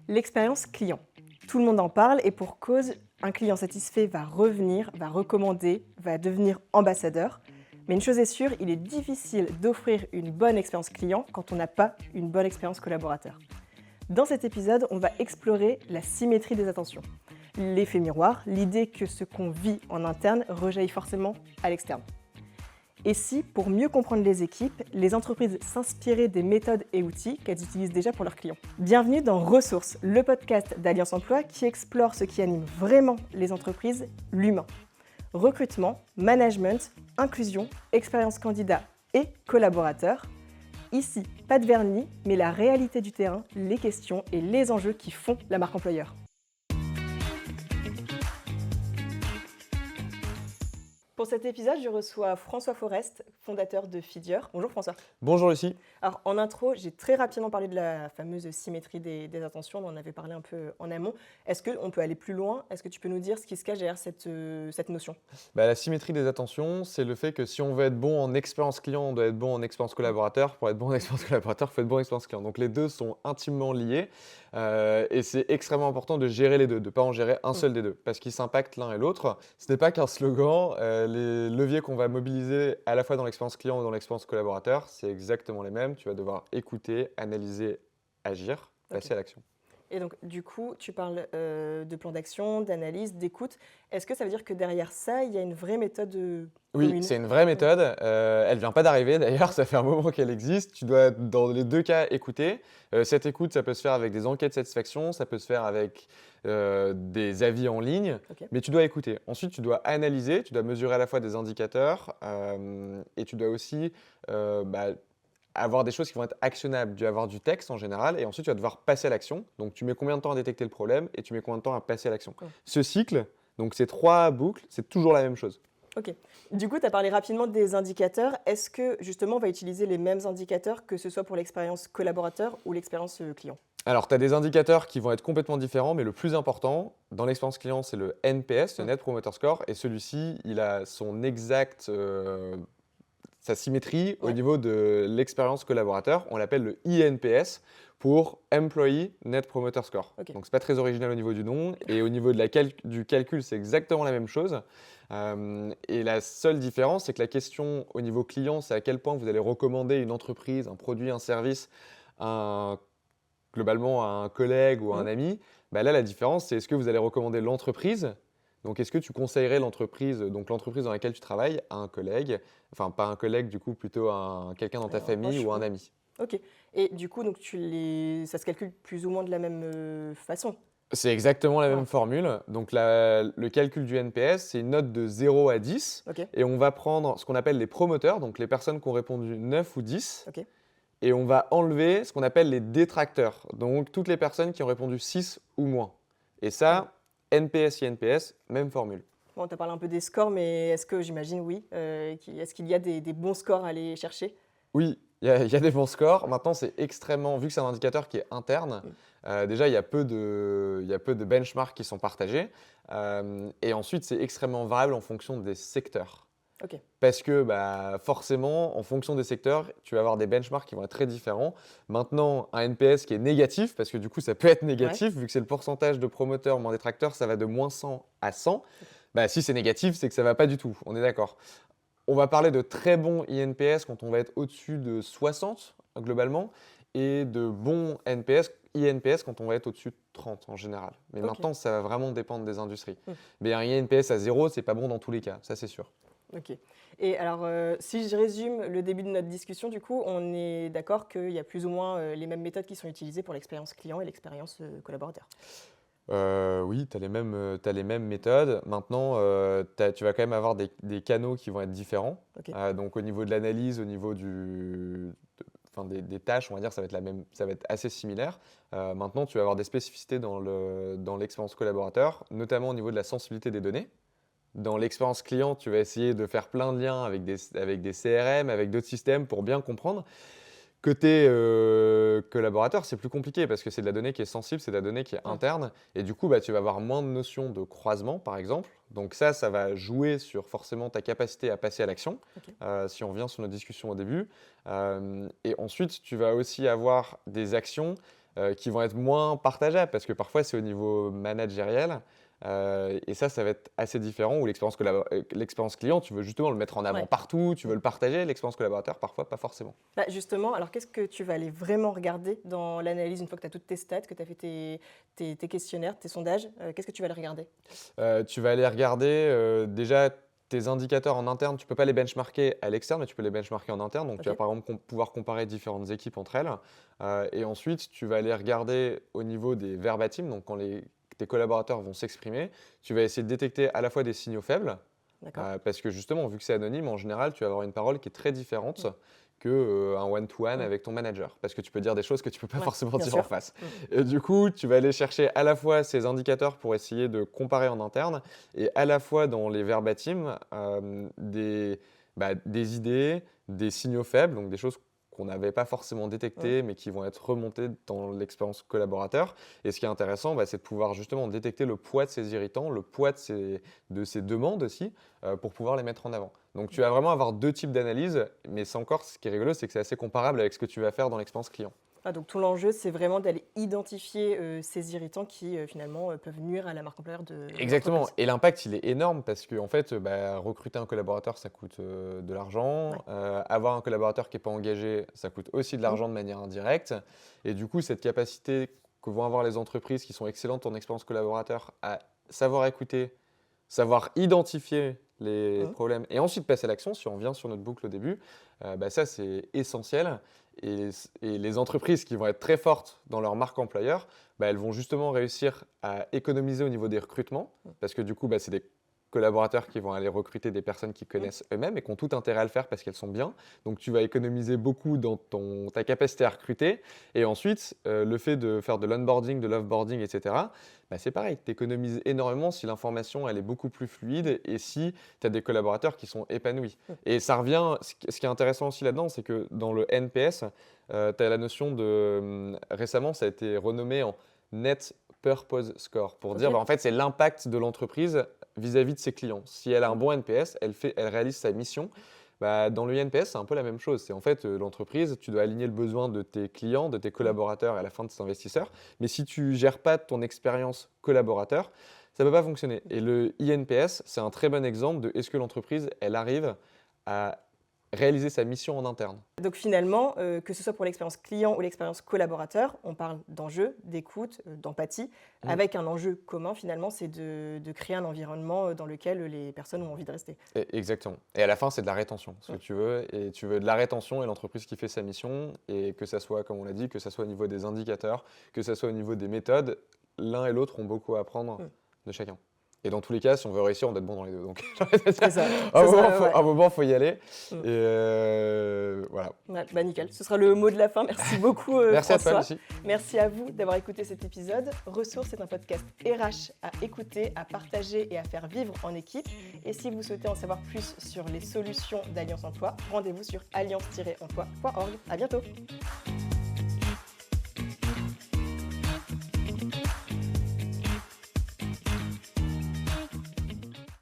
L'expérience client. Tout le monde en parle et pour cause, un client satisfait va revenir, va recommander, va devenir ambassadeur. Mais une chose est sûre, il est difficile d'offrir une bonne expérience client quand on n'a pas une bonne expérience collaborateur. Dans cet épisode, on va explorer la symétrie des attentions. L'effet miroir, l'idée que ce qu'on vit en interne rejaillit forcément à l'externe. Et si, pour mieux comprendre les équipes, les entreprises s'inspiraient des méthodes et outils qu'elles utilisent déjà pour leurs clients. Bienvenue dans Ressources, le podcast d'Alliance Emploi qui explore ce qui anime vraiment les entreprises, l'humain. Recrutement, management, inclusion, expérience candidat et collaborateur. Ici, pas de vernis, mais la réalité du terrain, les questions et les enjeux qui font la marque employeur. Pour cet épisode, je reçois François Forest, fondateur de Fidior. Bonjour François. Bonjour Lucie. Alors en intro, j'ai très rapidement parlé de la fameuse symétrie des attentions, on en avait parlé un peu en amont. Est-ce qu'on peut aller plus loin? Est-ce que tu peux nous dire ce qui se cache derrière cette notion? La symétrie des attentions, c'est le fait que si on veut être bon en expérience client, on doit être bon en expérience collaborateur. Pour être bon en expérience collaborateur, il faut être bon en expérience client. Donc les deux sont intimement liés et c'est extrêmement important de gérer les deux, de ne pas en gérer un seul des deux, parce qu'ils s'impactent l'un et l'autre. Ce n'est pas qu'un slogan, les leviers qu'on va mobiliser à la fois dans l'expérience client et dans l'expérience collaborateur, c'est exactement les mêmes. Tu vas devoir écouter, analyser, agir, passer à l'action. Et donc, du coup, tu parles de plan d'action, d'analyse, d'écoute. Est-ce que ça veut dire que derrière ça, il y a une vraie méthode Oui, commune? c'est une vraie méthode. Elle ne vient pas d'arriver d'ailleurs, ça fait un moment qu'elle existe. Tu dois, dans les deux cas, écouter. Cette écoute, ça peut se faire avec des enquêtes de satisfaction, ça peut se faire avec des avis en ligne, mais tu dois écouter. Ensuite, tu dois analyser, tu dois mesurer à la fois des indicateurs et tu dois aussi avoir des choses qui vont être actionnables. Tu vas avoir du texte en général et ensuite tu vas devoir passer à l'action. Donc tu mets combien de temps à détecter le problème et tu mets combien de temps à passer à l'action. Ce cycle, donc ces trois boucles, c'est toujours la même chose. Ok. Du coup, tu as parlé rapidement des indicateurs. Est-ce que justement on va utiliser les mêmes indicateurs que ce soit pour l'expérience collaborateur ou l'expérience client? Alors, tu as des indicateurs qui vont être complètement différents, mais le plus important dans l'expérience client, c'est le NPS, le Net Promoter Score. Et celui-ci, il a son exact sa symétrie au niveau de l'expérience collaborateur. On l'appelle le INPS pour Employee Net Promoter Score. Donc, ce n'est pas très original au niveau du nom. Et au niveau de du calcul, c'est exactement la même chose. Et la seule différence, c'est que la question au niveau client, c'est à quel point vous allez recommander une entreprise, un produit, un service, globalement à un collègue ou à un ami. Là, la différence, c'est est-ce que vous allez recommander l'entreprise? Donc, est-ce que tu conseillerais l'entreprise, donc l'entreprise dans laquelle tu travailles, à un collègue, enfin pas un collègue du coup, plutôt à quelqu'un dans ta famille ou un ami? Ok. Et du coup, donc ça se calcule plus ou moins de la même façon? C'est exactement la même formule. Donc, le calcul du NPS, c'est une note de 0 à 10. Et on va prendre ce qu'on appelle les promoteurs, donc les personnes qui ont répondu 9 ou 10. Et on va enlever ce qu'on appelle les détracteurs, donc toutes les personnes qui ont répondu 6 ou moins. Et ça, NPS, INPS, même formule. Bon, tu as parlé un peu des scores, mais est-ce que j'imagine oui, est-ce qu'il y a des bons scores à aller chercher? Oui, il y a des bons scores. Maintenant, c'est extrêmement, vu que c'est un indicateur qui est interne, déjà, il y a peu de benchmarks qui sont partagés. Et ensuite, c'est extrêmement variable en fonction des secteurs. Parce que forcément, en fonction des secteurs, tu vas avoir des benchmarks qui vont être très différents. Maintenant, un NPS qui est négatif, parce que du coup, ça peut être négatif, vu que c'est le pourcentage de promoteurs moins détracteurs, ça va de moins 100 à 100. Si c'est négatif, c'est que ça ne va pas du tout, on est d'accord. On va parler de très bons INPS quand on va être au-dessus de 60 globalement, et de bons INPS quand on va être au-dessus de 30 en général. Mais maintenant, ça va vraiment dépendre des industries. Mais un INPS à 0, c'est pas bon dans tous les cas, ça c'est sûr. Ok. Et alors, si je résume le début de notre discussion, du coup, on est d'accord qu'il y a plus ou moins les mêmes méthodes qui sont utilisées pour l'expérience client et l'expérience collaborateur? Oui, tu as les mêmes méthodes. Maintenant, tu vas quand même avoir des canaux qui vont être différents. Donc, au niveau de l'analyse, au niveau des tâches, on va dire, ça va être assez similaire. Maintenant, tu vas avoir des spécificités dans l'expérience collaborateur, notamment au niveau de la sensibilité des données. Dans l'expérience client, tu vas essayer de faire plein de liens avec des CRM, avec d'autres systèmes pour bien comprendre. Côté collaborateur, c'est plus compliqué parce que c'est de la donnée qui est sensible, c'est de la donnée qui est interne. Et du coup, tu vas avoir moins de notions de croisement, par exemple. Donc ça va jouer sur forcément ta capacité à passer à l'action, si on revient sur notre discussion au début. Et ensuite, tu vas aussi avoir des actions qui vont être moins partageables parce que parfois c'est au niveau managériel. Et ça va être assez différent où l'expérience client, tu veux justement le mettre en avant Ouais. partout, tu veux le partager, l'expérience collaborateur, parfois pas forcément. Bah, justement, alors qu'est-ce que tu vas aller vraiment regarder dans l'analyse une fois que tu as toutes tes stats, que tu as fait tes questionnaires, tes sondages, qu'est-ce que tu vas aller regarder? Tu vas aller regarder déjà tes indicateurs en interne, tu peux pas les benchmarker à l'externe, mais tu peux les benchmarker en interne. Donc tu vas Ok. par exemple pouvoir comparer différentes équipes entre elles. Et ensuite, tu vas aller regarder au niveau des verbatim, donc quand tes collaborateurs vont s'exprimer, tu vas essayer de détecter à la fois des signaux faibles, D'accord. parce que justement, vu que c'est anonyme, en général, tu vas avoir une parole qui est très différente qu'un one-to-one Mm. avec ton manager. Parce que tu peux dire des choses que tu peux pas Ouais, forcément bien dire sûr. en face. Mm. Et du coup, tu vas aller chercher à la fois ces indicateurs pour essayer de comparer en interne et à la fois dans les verbatim des idées, des signaux faibles, donc des choses qu'on n'avait pas forcément détectées, mais qui vont être remontées dans l'expérience collaborateur. Et ce qui est intéressant, c'est de pouvoir justement détecter le poids de ces irritants, le poids de ces demandes aussi, pour pouvoir les mettre en avant. Donc tu vas vraiment avoir deux types d'analyse, mais c'est encore ce qui est rigolo, c'est que c'est assez comparable avec ce que tu vas faire dans l'expérience client. Ah, donc tout l'enjeu, c'est vraiment d'aller identifier ces irritants qui finalement peuvent nuire à la marque employeur de Exactement. l'entreprise. Et l'impact, il est énorme parce que en fait, recruter un collaborateur, ça coûte de l'argent. Ouais. Avoir un collaborateur qui n'est pas engagé, ça coûte aussi de l'argent de manière indirecte. Et du coup, cette capacité que vont avoir les entreprises qui sont excellentes en expérience collaborateur à savoir écouter, savoir identifier les problèmes et ensuite passer à l'action, si on revient sur notre boucle au début, ça c'est essentiel. Et les entreprises qui vont être très fortes dans leur marque employeur, elles vont justement réussir à économiser au niveau des recrutements, parce que du coup, c'est des collaborateurs qui vont aller recruter des personnes qu'ils connaissent eux-mêmes et qui ont tout intérêt à le faire parce qu'elles sont bien. Donc tu vas économiser beaucoup dans ta capacité à recruter. Et ensuite, le fait de faire de l'onboarding, de l'offboarding, etc., c'est pareil, tu économises énormément si l'information elle est beaucoup plus fluide et si tu as des collaborateurs qui sont épanouis. Et ça revient, ce qui est intéressant aussi là-dedans, c'est que dans le NPS, tu as la notion de, récemment, ça a été renommé en Net Purpose Score, pour dire, en fait, c'est l'impact de l'entreprise vis-à-vis de ses clients. Si elle a un bon NPS, elle réalise sa mission. Dans le NPS, c'est un peu la même chose. C'est en fait l'entreprise, tu dois aligner le besoin de tes clients, de tes collaborateurs et à la fin de tes investisseurs. Mais si tu ne gères pas ton expérience collaborateur, ça ne peut pas fonctionner. Et le INPS, c'est un très bon exemple de est-ce que l'entreprise, elle arrive à réaliser sa mission en interne. Donc finalement, que ce soit pour l'expérience client ou l'expérience collaborateur, on parle d'enjeu, d'écoute, d'empathie, avec un enjeu commun finalement, c'est de créer un environnement dans lequel les personnes ont envie de rester. Exactement. Et à la fin, c'est de la rétention, ce que tu veux. Et tu veux de la rétention et l'entreprise qui fait sa mission. Et que ça soit, comme on l'a dit, que ça soit au niveau des indicateurs, que ça soit au niveau des méthodes, l'un et l'autre ont beaucoup à apprendre de chacun. Et dans tous les cas, si on veut réussir, on doit être bon dans les deux. Donc, c'est ça. un moment, il faut y aller. Et voilà. Ouais, nickel. Ce sera le mot de la fin. Merci beaucoup, Merci François. à toi, Lucie. Merci à vous d'avoir écouté cet épisode. Ressources est un podcast RH à écouter, à partager et à faire vivre en équipe. Et si vous souhaitez en savoir plus sur les solutions d'Alliance Emploi, rendez-vous sur alliance-emploi.org. À bientôt.